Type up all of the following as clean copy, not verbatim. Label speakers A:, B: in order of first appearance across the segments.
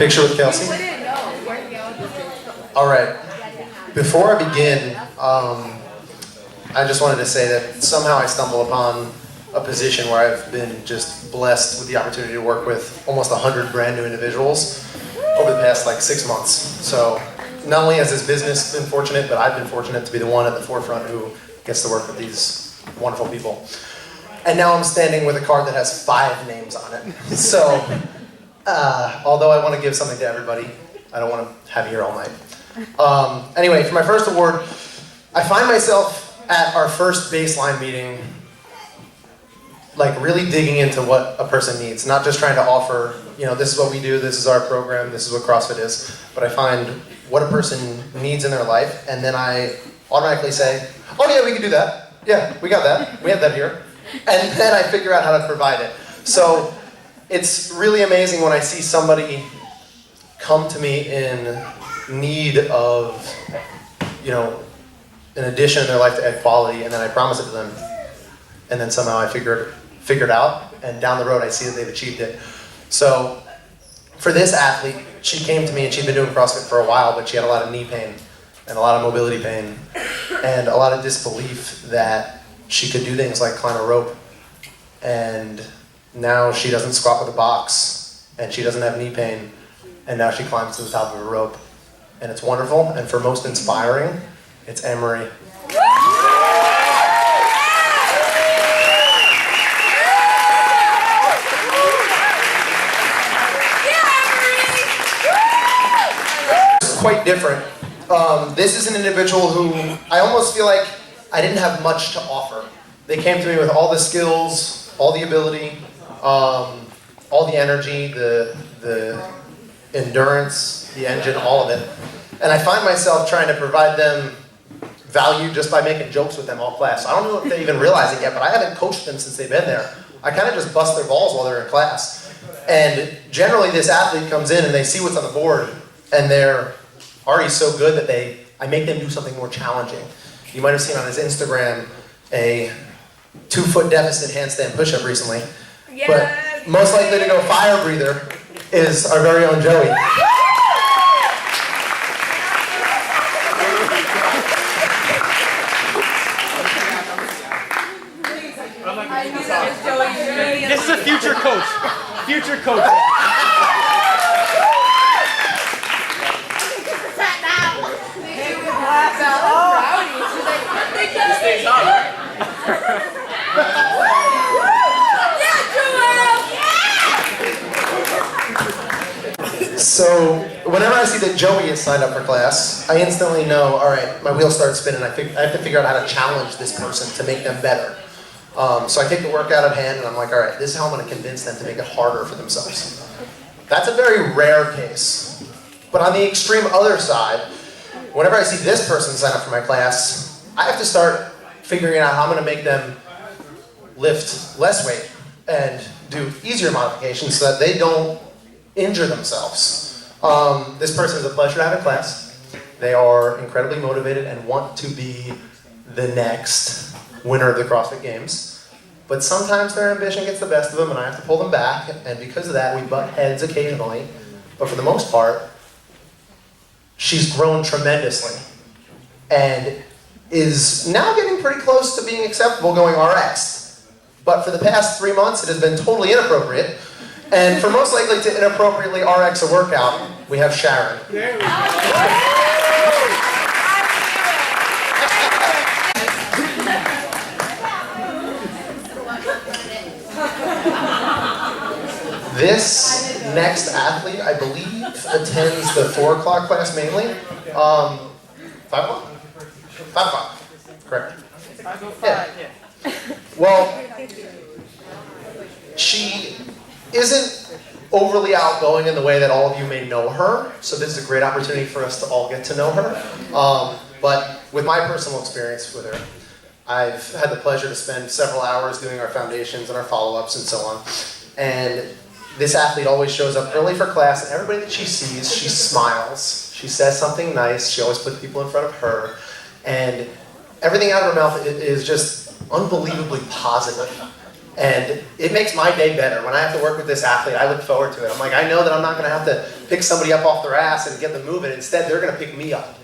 A: Picture with Kelsey. All right. Before I begin, I just wanted to say that somehow I stumbled upon a position where I've been just blessed with the opportunity to work with almost 100 brand new individuals over the past like 6 months. So not only has this business been fortunate, but I've been fortunate to be the one at the forefront who gets to work with these wonderful people. And now I'm standing with a card that has 5 names on it. So, although I want to give something to everybody, I don't want to have you here all night. Anyway, for my first award, I find myself at our first baseline meeting, like really digging into what a person needs, not just trying to offer, you know, this is what we do, this is our program, this is what CrossFit is, but I find what a person needs in their life, and then I automatically say, oh yeah, we can do that. Yeah, we got that. We have that here. And then I figure out how to provide it. So it's really amazing when I see somebody come to me in need of, you know, an addition in their life to add quality, and then I promise it to them, and then somehow I figure it out, and down the road I see that they've achieved it. So for this athlete, she came to me and she'd been doing CrossFit for a while, but she had a lot of knee pain and a lot of mobility pain and a lot of disbelief that she could do things like climb a rope. And now she doesn't squat with a box, and she doesn't have knee pain, and now she climbs to the top of a rope. And it's wonderful, and for most inspiring, it's Anne-Marie. Quite different. This is an individual who I almost feel like I didn't have much to offer. They came to me with all the skills, all the ability, all the energy, the endurance, the engine, all of it. And I find myself trying to provide them value just by making jokes with them all class. I don't know if they even realize it yet, but I haven't coached them since they've been there. I kind of just bust their balls while they're in class. And generally this athlete comes in and they see what's on the board, and they're already so good that I make them do something more challenging. You might have seen on his Instagram a 2-foot deficit handstand push-up recently. Yes. But most likely to go fire breather is our very own Joey.
B: This is a future coach. Future coach.
A: So whenever I see that Joey is signed up for class, I instantly know, all right, my wheels start spinning. I have to figure out how to challenge this person to make them better. So I take the workout at hand and I'm like, all right, this is how I'm going to convince them to make it harder for themselves. That's a very rare case. But on the extreme other side, whenever I see this person sign up for my class, I have to start figuring out how I'm going to make them lift less weight and do easier modifications so that they don't injure themselves. This person is a pleasure to have in class. They are incredibly motivated and want to be the next winner of the CrossFit Games. But sometimes their ambition gets the best of them and I have to pull them back, and because of that we butt heads occasionally. But for the most part, she's grown tremendously and is now getting pretty close to being acceptable going RX. But for the past 3 months it has been totally inappropriate. And for most likely to inappropriately RX a workout, we have Sharon. This next athlete, I believe, attends the 4 o'clock class mainly. 5 o'clock? 5 o'clock, correct. 5:05, yeah. Well, she isn't overly outgoing in the way that all of you may know her, so this is a great opportunity for us to all get to know her. But with my personal experience with her, I've had the pleasure to spend several hours doing our foundations and our follow-ups and so on. And this athlete always shows up early for class, and everybody that she sees, she smiles. She says something nice. She always puts people in front of her. And everything out of her mouth is just unbelievably positive. And it makes my day better. When I have to work with this athlete, I look forward to it. I'm like, I know that I'm not going to have to pick somebody up off their ass and get them moving. Instead, they're going to pick me up.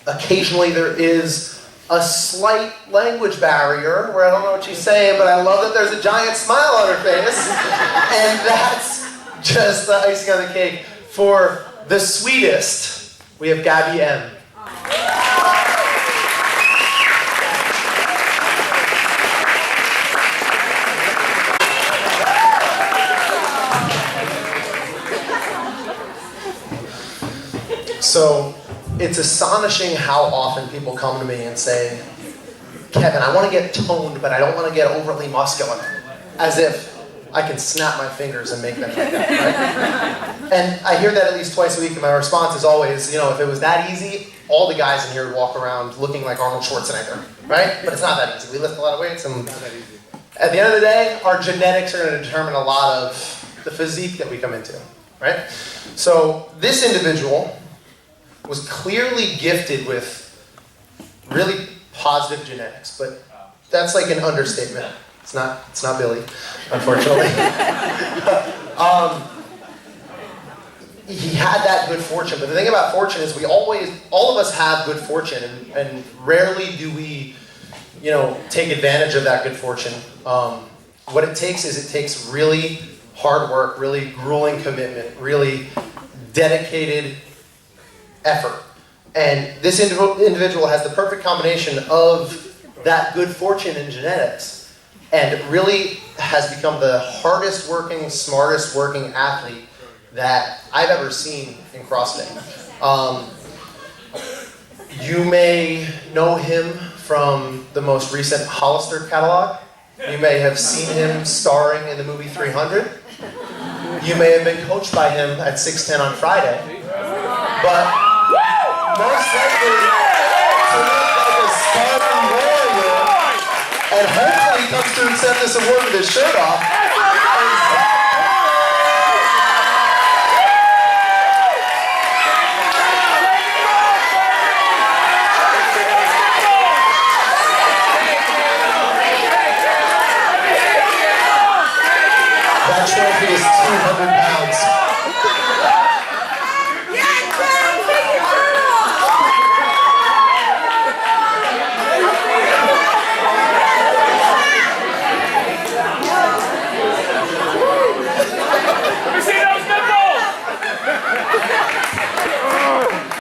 A: Occasionally, there is a slight language barrier where I don't know what she's saying, but I love that there's a giant smile on her face. And that's just the icing on the cake. For the sweetest, we have Gaby M. So it's astonishing how often people come to me and say, Kevin, I want to get toned, but I don't want to get overly muscular. As if I can snap my fingers and make them like that, right? And I hear that at least twice a week, and my response is always, if it was that easy, all the guys in here would walk around looking like Arnold Schwarzenegger, right? But it's not that easy. We lift a lot of weights, and at the end of the day, our genetics are going to determine a lot of the physique that we come into, right? So this individual was clearly gifted with really positive genetics, but that's like an understatement. It's not Billy, unfortunately. He had that good fortune, but the thing about fortune is all of us have good fortune, and rarely do we, take advantage of that good fortune. What it takes really hard work, really grueling commitment, really dedicated effort. And this individual has the perfect combination of that good fortune and genetics, and really has become the hardest working, smartest working athlete that I've ever seen in CrossFit. You may know him from the most recent Hollister catalog. You may have seen him starring in the movie 300. You may have been coached by him at 6'10" on Friday. But most likely to look like a Spartan warrior, and hopefully he comes to accept this award with his shirt off.